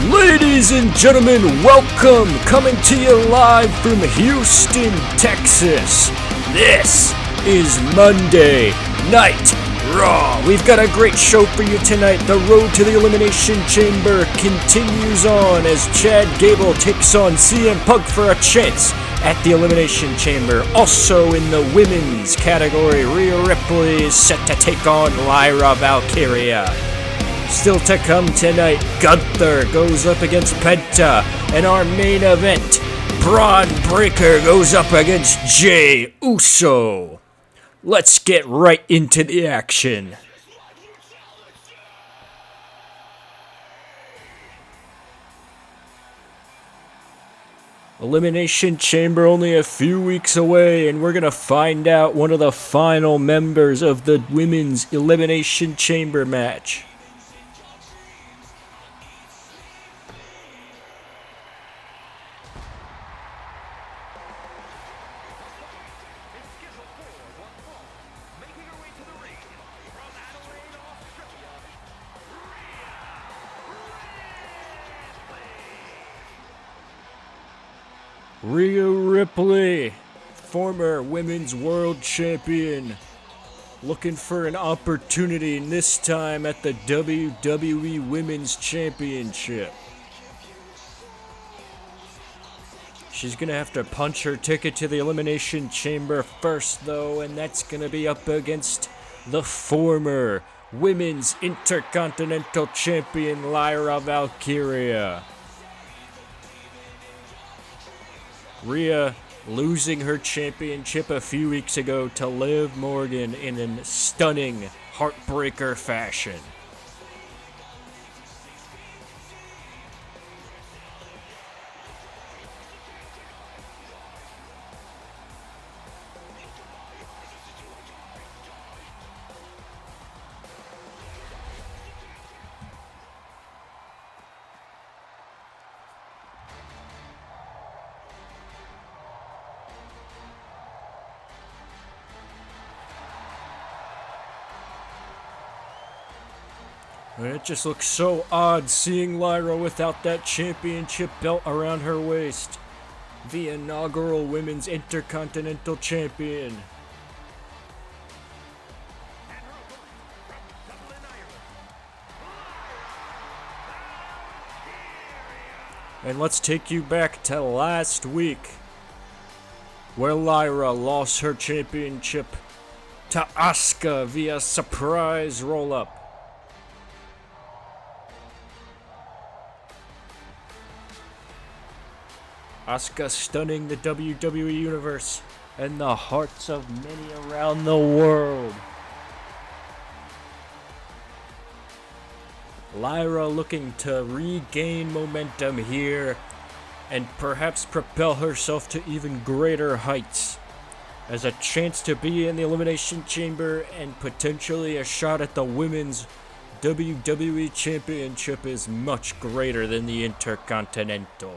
Ladies and gentlemen, welcome! Coming to you live from Houston, Texas. This is Monday Night Raw. We've got a great show for you tonight. The road to the Elimination Chamber continues on as Chad Gable takes on CM Punk for a chance at the Elimination Chamber. Also in the women's category, Rhea Ripley is set to take on Lyra Valkyria. Still to come tonight, Gunther goes up against Penta. And our main event, Bron Breakker goes up against Jey Uso. Let's get right into the action. Elimination Chamber only a few weeks away, and we're going to find out one of the final members of the Women's Elimination Chamber match. Rhea Ripley, former Women's World Champion, looking for an opportunity, and this time at the WWE Women's Championship. She's going to have to punch her ticket to the Elimination Chamber first, though, and that's going to be up against the former Women's Intercontinental Champion, Lyra Valkyria. Rhea losing her championship a few weeks ago to Liv Morgan in a stunning heartbreaker fashion. And it just looks so odd seeing Lyra without that championship belt around her waist. The inaugural Women's Intercontinental Champion. And let's take you back to last week, where Lyra lost her championship to Asuka via surprise roll-up. Asuka stunning the WWE Universe and the hearts of many around the world. Lyra looking to regain momentum here and perhaps propel herself to even greater heights, as a chance to be in the Elimination Chamber and potentially a shot at the Women's WWE Championship is much greater than the Intercontinental.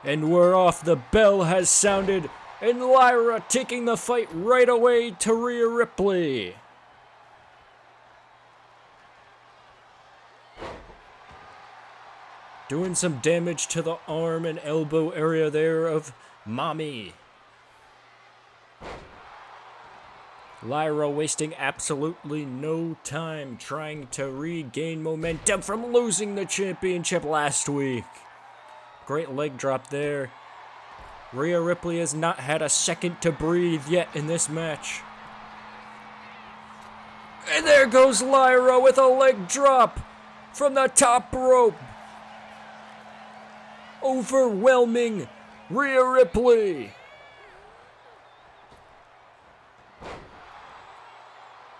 And we're off. The bell has sounded, and Lyra taking the fight right away to Rhea Ripley. Doing some damage to the arm and elbow area there of Mommy. Lyra wasting absolutely no time trying to regain momentum from losing the championship last week. Great leg drop there. Rhea Ripley has not had a second to breathe yet in this match. And there goes Lyra with a leg drop from the top rope. Overwhelming Rhea Ripley.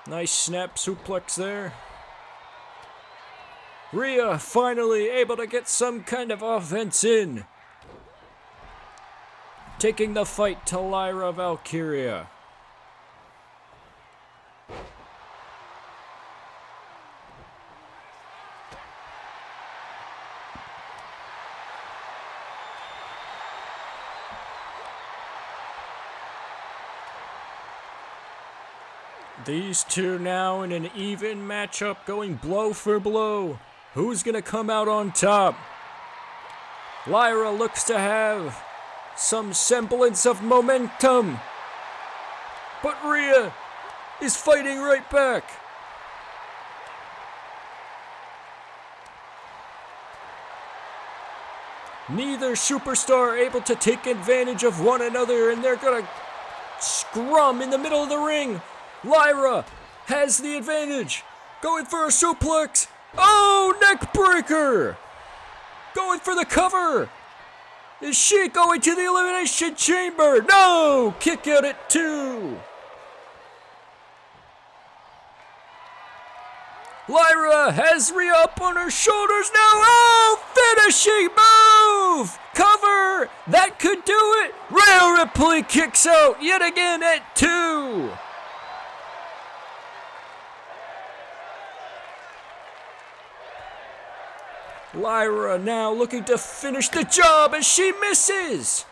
Nice snap suplex there. Rhea finally able to get some kind of offense in. Taking the fight to Lyra Valkyria. These two now in an even matchup, going blow for blow. Who's gonna come out on top? Lyra looks to have some semblance of momentum, but Rhea is fighting right back. Neither superstar able to take advantage of one another, and they're gonna scrum in the middle of the ring. Lyra has the advantage, going for a suplex. Oh, neck breaker! Going for the cover. Is she going to the Elimination Chamber? No! Kick out at 2. Lyra has Rhea up on her shoulders now. Oh, finishing move! Cover! That could do it. Rhea Ripley kicks out yet again at 2. Lyra now looking to finish the job as she misses.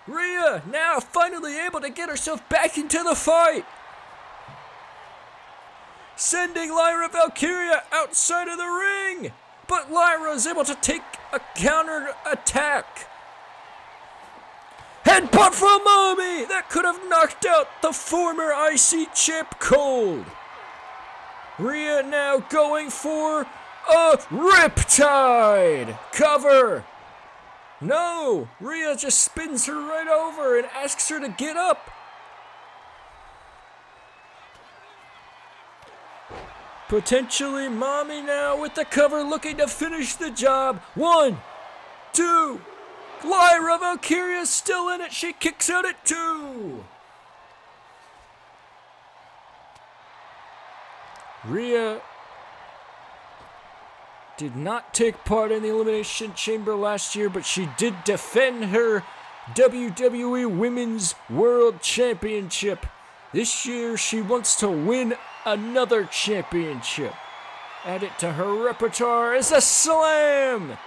Rhea now finally able to get herself back into the fight, sending Lyra Valkyria outside of the ring. But Lyra is able to take a counter attack. Headbutt from Mommy! That could have knocked out the former IC champ cold. Rhea now going for a Riptide! Cover! No! Rhea just spins her right over and asks her to get up. Potentially Mommy now with the cover, looking to finish the job. 1, 2. Lyra Valkyria still in it. She kicks out at 2. Rhea did not take part in the Elimination Chamber last year, but she did defend her WWE Women's World Championship. This year, she wants to win another championship. Add it to her repertoire as a slam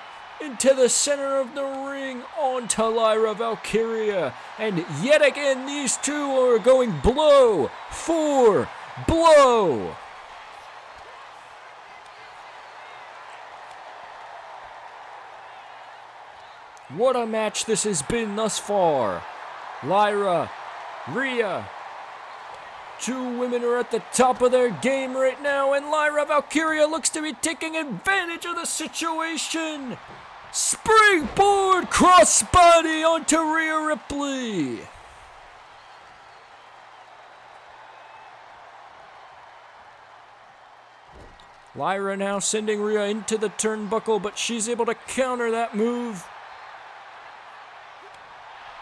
into the center of the ring onto Lyra Valkyria. And yet again, these two are going blow for blow. What a match this has been thus far. Lyra, Rhea, two women are at the top of their game right now, and Lyra Valkyria looks to be taking advantage of the situation. Springboard crossbody onto Rhea Ripley. Lyra now sending Rhea into the turnbuckle, but she's able to counter that move.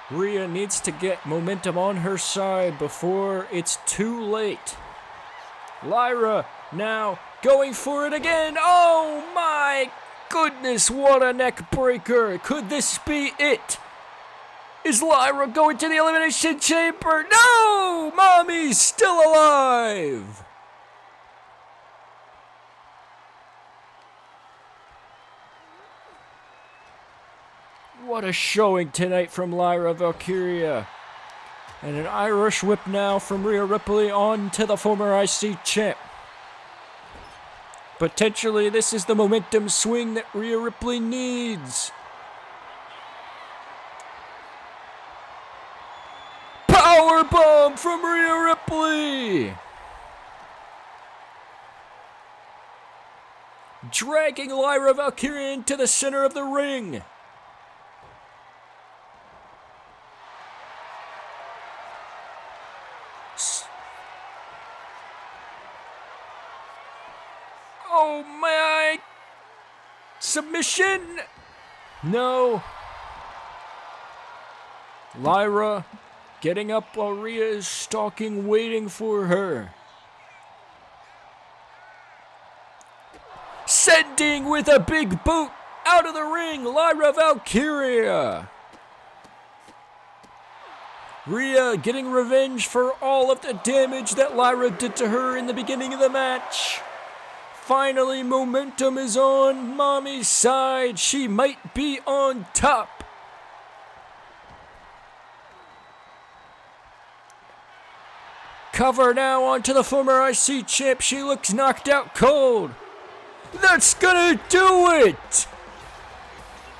Rhea needs to get momentum on her side before it's too late. Lyra now going for it again. Oh my goodness, what a neck breaker. Could this be it? Is Lyra going to the Elimination Chamber? No! Mommy's still alive! What a showing tonight from Lyra Valkyria. And an Irish whip now from Rhea Ripley on to the former IC champ. Potentially, this is the momentum swing that Rhea Ripley needs. Powerbomb from Rhea Ripley! Dragging Lyra Valkyria into the center of the ring. Oh my! Submission! No. Lyra getting up while Rhea is stalking, waiting for her. Sending with a big boot out of the ring, Lyra Valkyria. Rhea getting revenge for all of the damage that Lyra did to her in the beginning of the match. Finally, momentum is on Mommy's side. She might be on top. Cover now onto the former IC champ. She looks knocked out cold. That's gonna do it!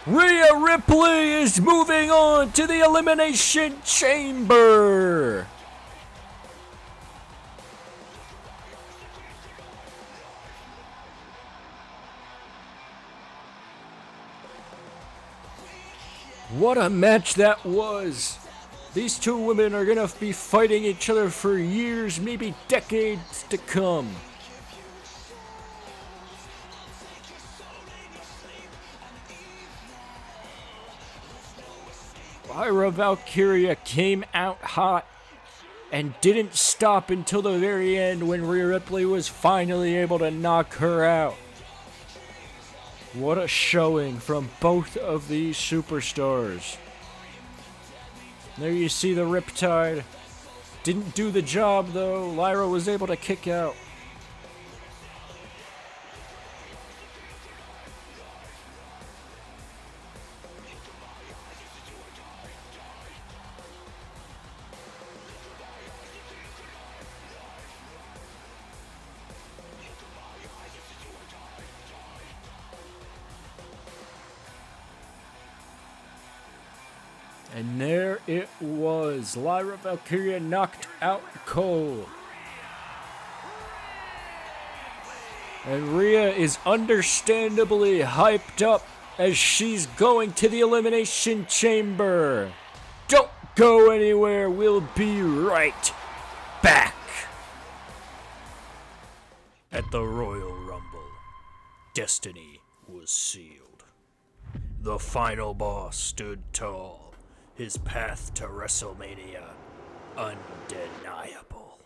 Rhea Ripley is moving on to the Elimination Chamber. What a match that was! These two women are gonna be fighting each other for years, maybe decades to come. Lyra Valkyria came out hot and didn't stop until the very end when Rhea Ripley was finally able to knock her out. What a showing from both of these superstars. There you see the Riptide. Didn't do the job though. Lyra was able to kick out. And there it was, Lyra Valkyria knocked out cold. And Rhea is understandably hyped up as she's going to the Elimination Chamber. Don't go anywhere, we'll be right back. At the Royal Rumble, destiny was sealed. The final boss stood tall. His path to WrestleMania undeniable.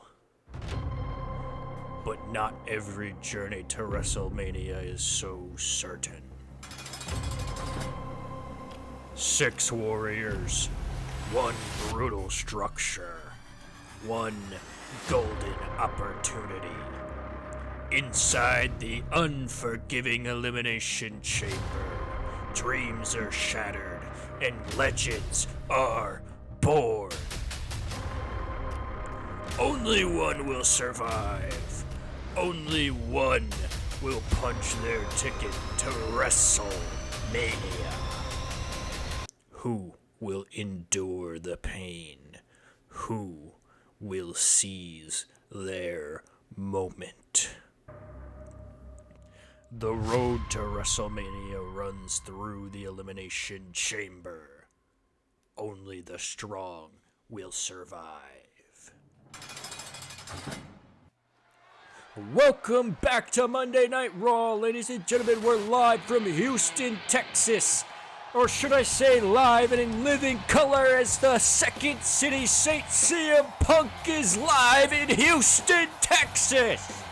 But not every journey to WrestleMania is so certain. 6 warriors, 1 brutal structure, 1 golden opportunity. Inside the unforgiving Elimination Chamber, dreams are shattered and legends are born. Only one will survive. Only one will punch their ticket to WrestleMania. Who will endure the pain? Who will seize their moment? The road to WrestleMania runs through the Elimination Chamber. Only the strong will survive. Welcome back to Monday Night Raw, ladies and gentlemen. We're live from Houston, Texas. Or should I say live and in living color as the Second City Saint CM Punk is live in Houston, Texas.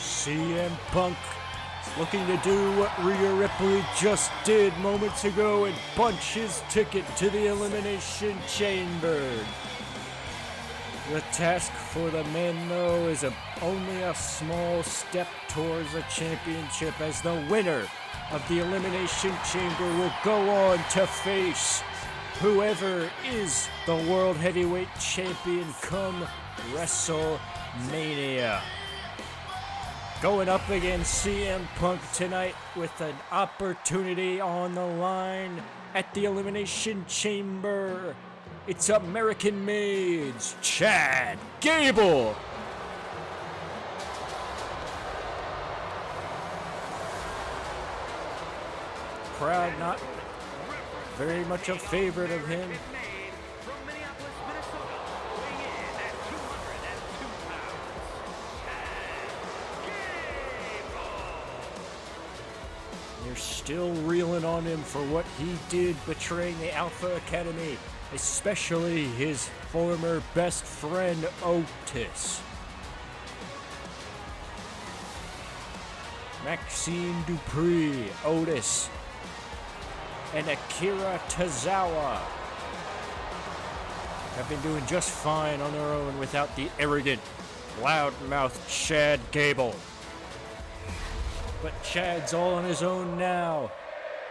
CM Punk looking to do what Rhea Ripley just did moments ago and punch his ticket to the Elimination Chamber. The task for the men, though, is only a small step towards a championship, as the winner of the Elimination Chamber will go on to face whoever is the World Heavyweight Champion come WrestleMania. Going up against CM Punk tonight with an opportunity on the line at the Elimination Chamber. it's American Made's Chad Gable. Crowd not very much a favorite of him. They're still reeling on him for what he did betraying the Alpha Academy, especially his former best friend Otis. Maxine Dupree, Otis, and Akira Tozawa have been doing just fine on their own without the arrogant, loudmouthed Chad Gable. But Chad's all on his own now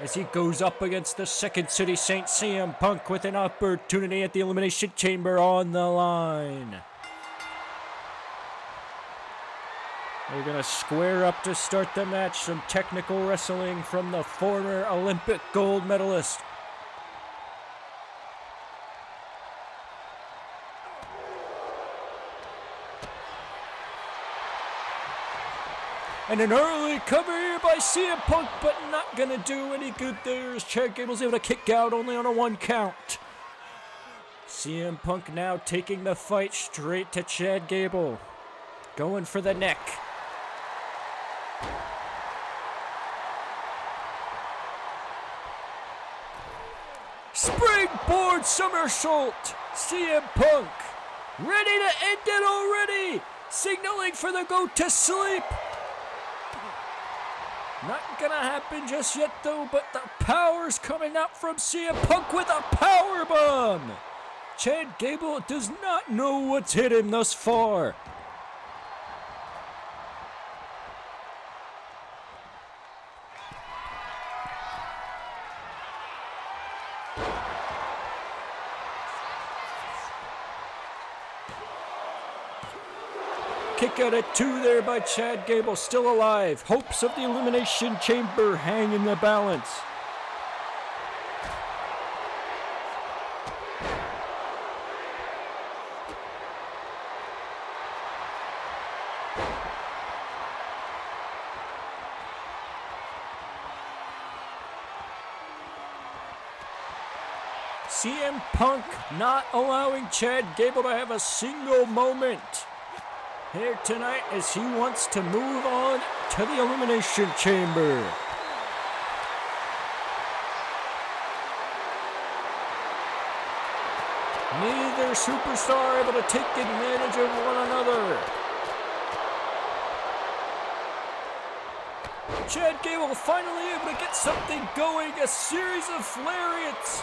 as he goes up against the Second City Saint CM Punk with an opportunity at the Elimination Chamber on the line. They're going to square up to start the match. Some technical wrestling from the former Olympic gold medalist. And an early cover here by CM Punk, but not going to do any good there as Chad Gable's able to kick out only on a 1 count. CM Punk now taking the fight straight to Chad Gable. Going for the neck. Springboard somersault! CM Punk ready to end it already! Signaling for the go to sleep! Not gonna happen just yet though, but the power's coming out from CM Punk with a power bomb! Chad Gable does not know what's hit him thus far. Kick out at 2 there by Chad Gable, still alive. Hopes of the Elimination Chamber hang in the balance. CM Punk not allowing Chad Gable to have a single moment here tonight as he wants to move on to the Elimination Chamber. Neither superstar able to take advantage of one another. Chad Gable finally able to get something going, a series of lariats.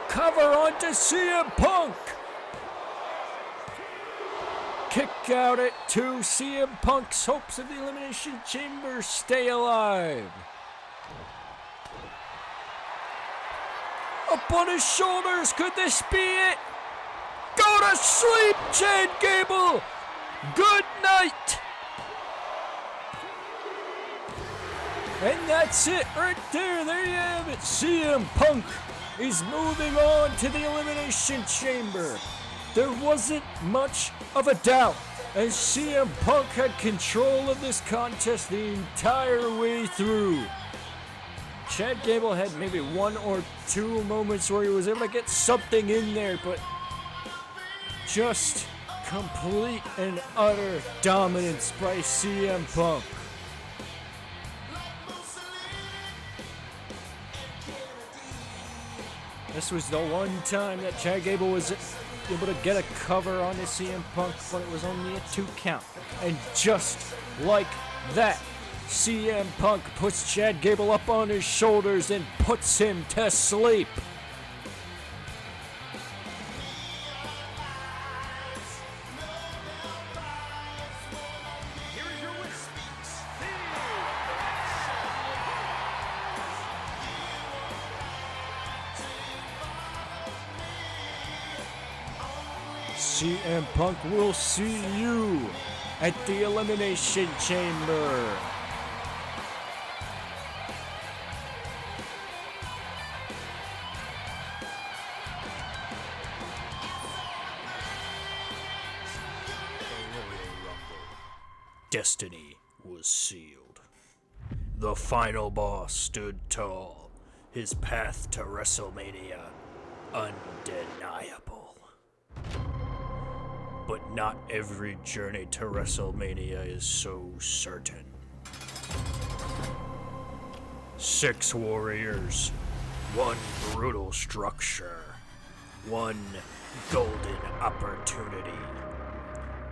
Cover onto CM Punk. Kick out at 2. CM Punk's hopes of the Elimination Chamber stay alive. Up on his shoulders. Could this be it? Go to sleep, Chad Gable. Good night. And that's it right there. There you have it. CM Punk is moving on to the Elimination Chamber. There wasn't much of a doubt as CM Punk had control of this contest the entire way through. Chad Gable had maybe 1 or 2 moments where he was able to get something in there, but just complete and utter dominance by CM Punk. This was the one time that Chad Gable was able to get a cover on the CM Punk, but it was only a 2 count. And just like that, CM Punk puts Chad Gable up on his shoulders and puts him to sleep. CM Punk will see you at the Elimination Chamber. destiny was sealed. The final boss stood tall, his path to WrestleMania undeniable. But not every journey to WrestleMania is so certain. 6 warriors, 1 brutal structure, 1 golden opportunity.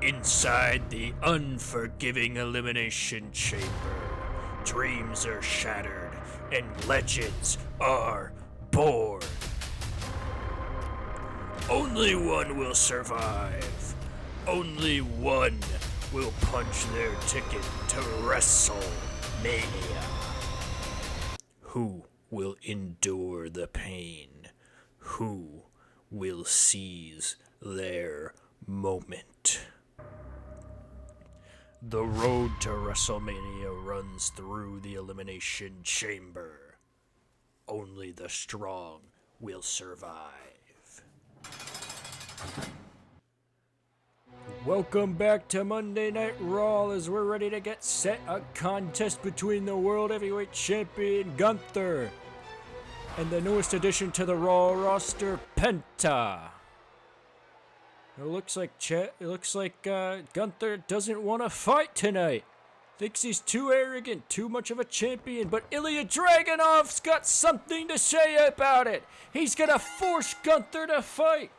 Inside the unforgiving Elimination Chamber, dreams are shattered and legends are born. Only one will survive. Only one will punch their ticket to WrestleMania. Who will endure the pain? Who will seize their moment? The road to WrestleMania runs through the Elimination Chamber. Only the strong will survive. Welcome back to Monday Night Raw as we're ready to get set a contest between the World Heavyweight Champion Gunther and the newest addition to the Raw roster, Penta. It looks like Gunther doesn't want to fight tonight. Thinks he's too arrogant, too much of a champion, but Ilya Dragunov's got something to say about it. He's gonna force Gunther to fight.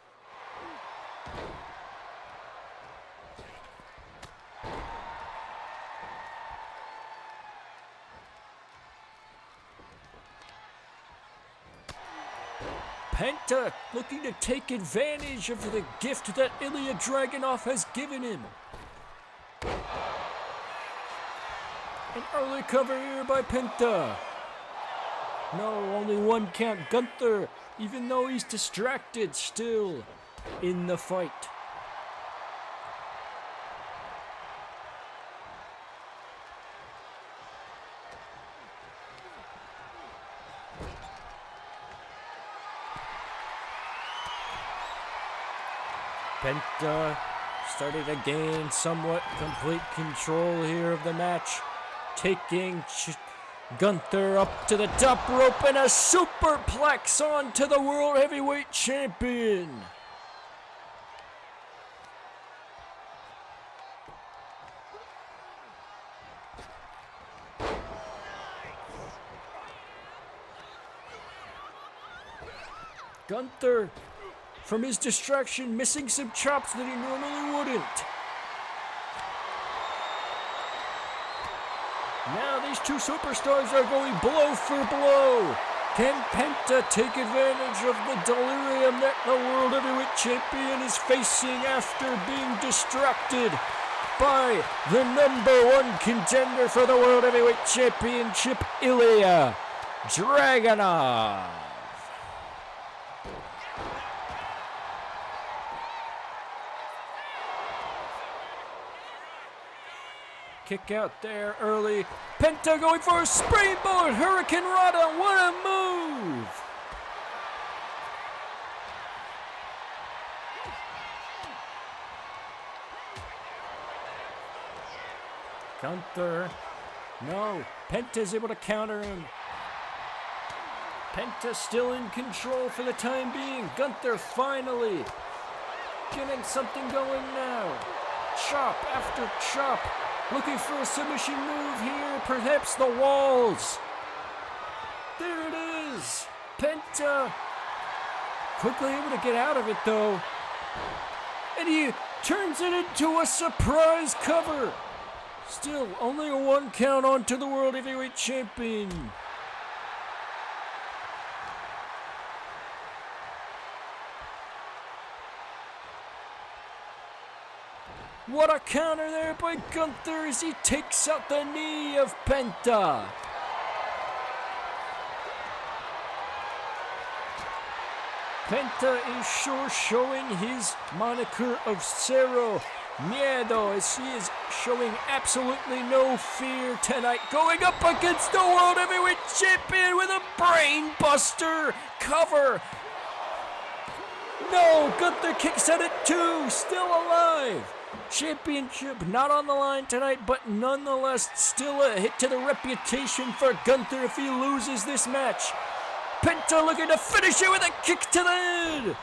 Penta looking to take advantage of the gift that Ilya Dragunov has given him. An early cover here by Penta. No, only 1 count. Gunther, even though he's distracted, still in the fight. Penta started to gain somewhat complete control here of the match, taking Gunther up to the top rope and a superplex onto the World Heavyweight Champion. Gunther, from his distraction, missing some chops that he normally wouldn't. Now these 2 superstars are going blow for blow. Can Penta take advantage of the delirium that the World Heavyweight Champion is facing after being distracted by the #1 contender for the World Heavyweight Championship, Ilya Dragunov? Kick out there early. Penta going for a springboard. Hurricane Rana. What a move. Gunther. No. Penta's able to counter him. Penta still in control for the time being. Gunther finally getting something going now. Chop after chop. Looking for a submission move here, perhaps the walls. There it is. Penta quickly able to get out of it though. And he turns it into a surprise cover. Still only a 1 count onto the World Heavyweight Champion. What a counter there by Gunther as he takes out the knee of Penta. Penta is sure showing his moniker of Cero Miedo as he is showing absolutely no fear tonight. Going up against the World Heavyweight Champion with a brain buster cover. No, Gunther kicks at it too, still alive. Championship not on the line tonight, but nonetheless still a hit to the reputation for Gunther if he loses this match. Penta looking to finish it with a kick to the head.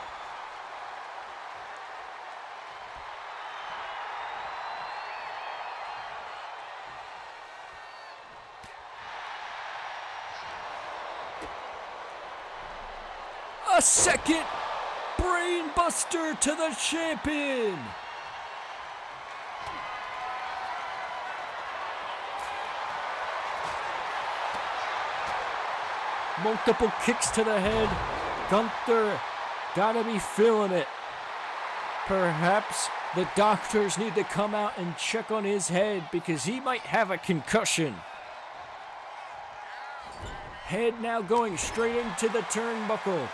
A second brain buster to the champion. Multiple kicks to the head. Gunther gotta be feeling it. Perhaps the doctors need to come out and check on his head because he might have a concussion. Head now going straight into the turnbuckle.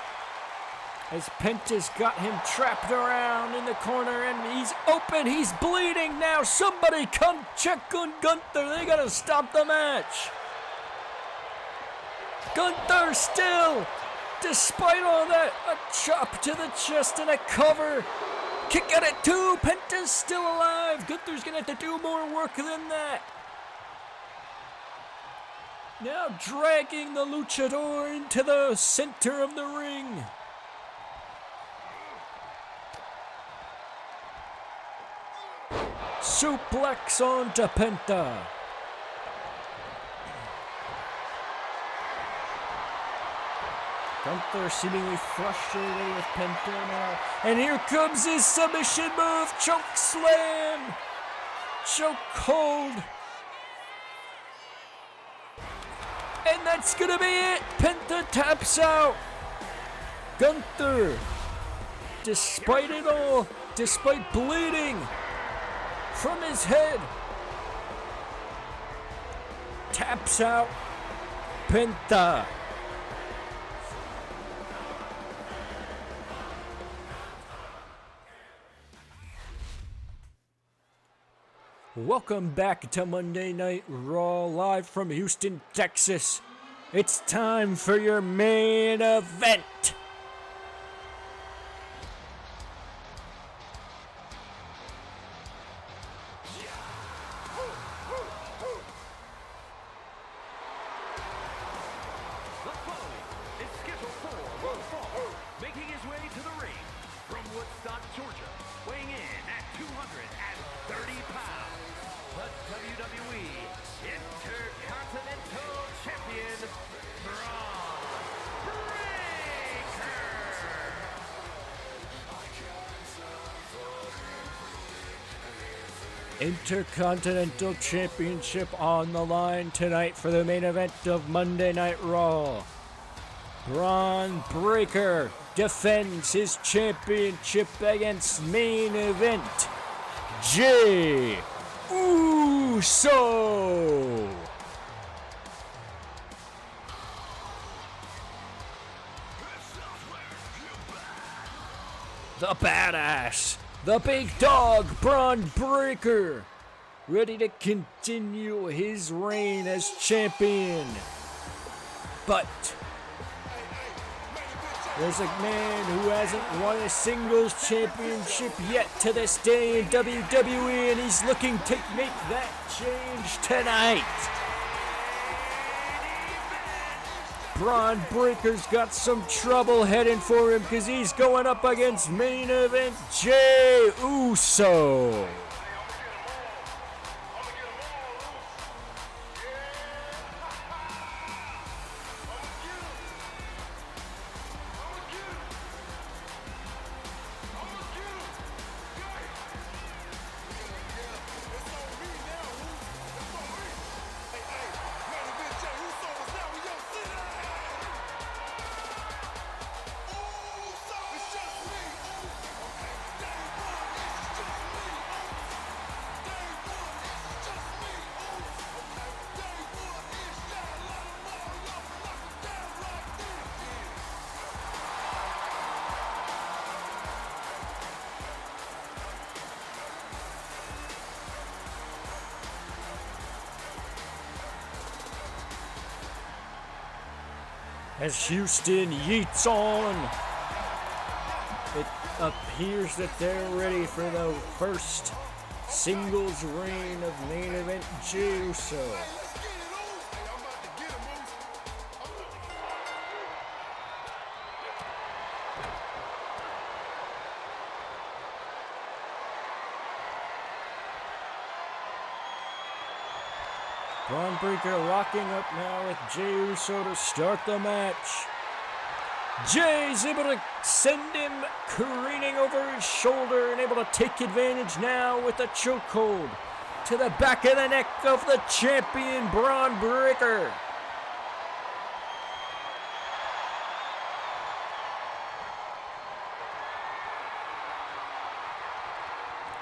As Penta's got him trapped around in the corner and he's open, he's bleeding now. Somebody come check on Gunther. They gotta stop the match. Gunther still, despite all that, a chop to the chest and a cover. Kick at it too. Penta's still alive. Gunther's gonna have to do more work than that. Now dragging the luchador into the center of the ring. Suplex onto Penta. Gunther seemingly frustrated with Penta now. And here comes his submission move. Choke slam. Choke hold. And that's gonna be it. Penta taps out. Gunther, despite it all, despite bleeding from his head, taps out Penta. Welcome back to Monday Night Raw, live from Houston, Texas. It's time for your main event. Making his way to the ring from Woodstock, Georgia, weighing in at 230 pounds, the WWE Intercontinental Champion, Bron Breakker. Intercontinental Championship on the line tonight for the main event of Monday Night Raw. Bron Breakker defends his championship against main event Jey Uso. The badass, the big dog, Bron Breakker, ready to continue his reign as champion. But there's a man who hasn't won a singles championship yet to this day in WWE, and he's looking to make that change tonight. Bron Breakker's got some trouble heading for him because he's going up against main event Jey Uso. As Houston yeets on, it appears that they're ready for the first singles reign of main event Jey Uso. Bron Breakker locking up now with Jey Uso to start the match. Jey's able to send him careening over his shoulder and able to take advantage now with a chokehold to the back of the neck of the champion Bron Breakker.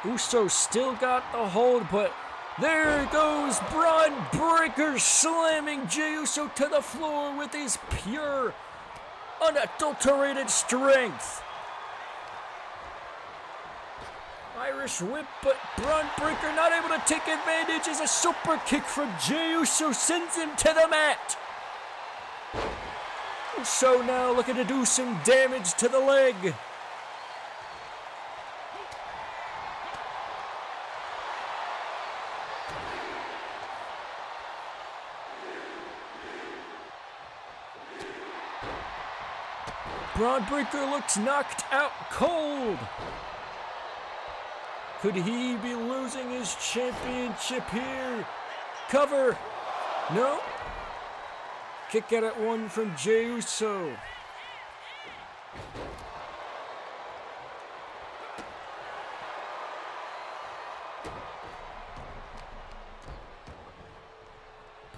Uso still got the hold, but there goes Bron Breakker slamming Jey Uso to the floor with his pure, unadulterated strength. Irish whip, but Bron Breakker not able to take advantage as a super kick from Jey Uso sends him to the mat. Uso now looking to do some damage to the leg. Bron Breakker looks knocked out cold. Could he be losing his championship here? Cover. No. Kick out at one from Jey Uso.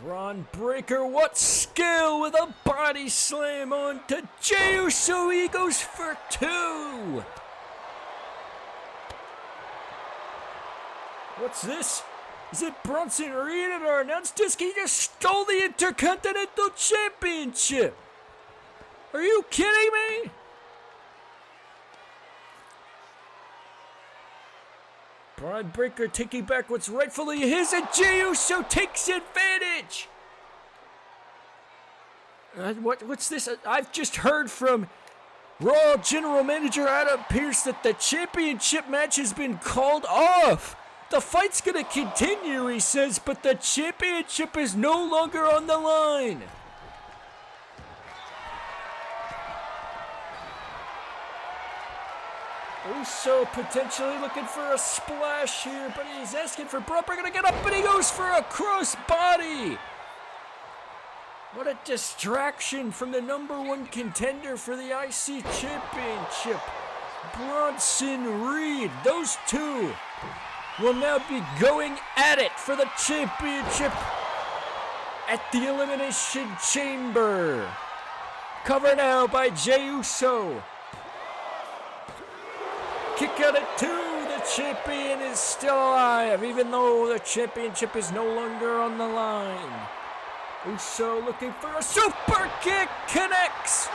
Bron Breakker, what skill with a body slam onto Jey Uso. He goes for two. What's this? Is it Bronson Reed at our announce desk? He just stole the Intercontinental Championship. Are you kidding me? Bron Breakker taking back what's rightfully his, and Jey Uso takes advantage. What's this? I've just heard from Raw General Manager Adam Pearce that the championship match has been called off. The fight's gonna continue, he says, but the championship is no longer on the line. Uso potentially looking for a splash here, but he's asking for Bron Breakker to get up, and he goes for a crossbody. What a distraction from the number one contender for the IC Championship, Bronson Reed. Those two will now be going at it for the championship at the Elimination Chamber. Cover now by Jey Uso. Kick out at two. The champion is still alive, even though the championship is no longer on the line. Uso looking for a super kick. Connects.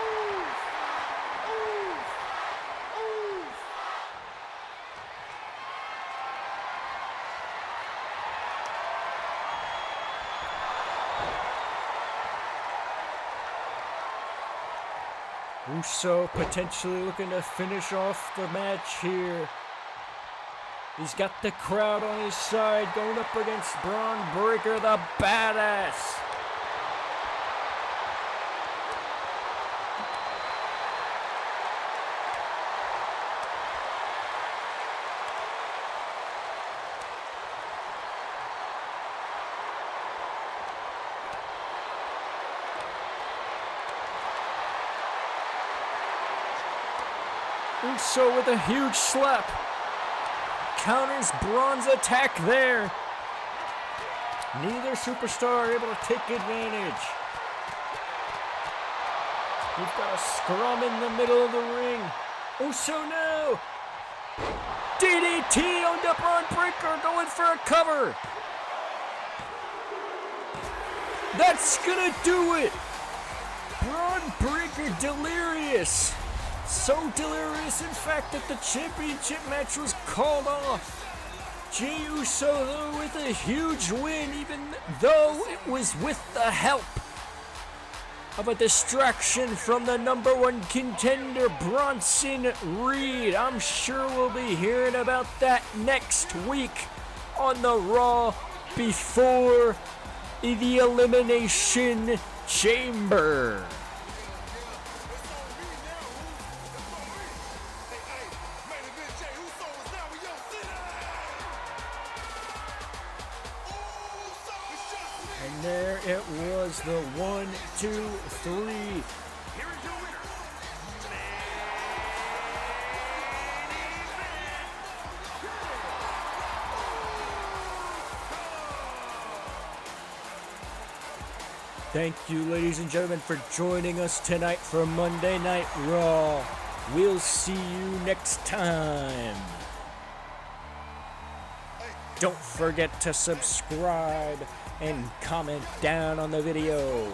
Uso potentially looking to finish off the match here. He's got the crowd on his side going up against Bron Breakker, the badass. Uso with a huge slap. Counters Bron's attack there. Neither superstar able to take advantage. We've got a scrum in the middle of the ring. Uso now. DDT on the Bron Breakker, going for a cover. That's gonna do it. Bron Breakker delirious. So delirious, in fact, that the championship match was called off. Jey Uso, though, with a huge win, even though it was with the help of a distraction from the number one contender, Bronson Reed. I'm sure we'll be hearing about that next week on the Raw before the Elimination Chamber. And there it was, the 1, 2, 3. Here is your winner. Thank you, ladies and gentlemen, for joining us tonight for Monday Night Raw. We'll see you next time. Don't forget to subscribe and comment down on the video.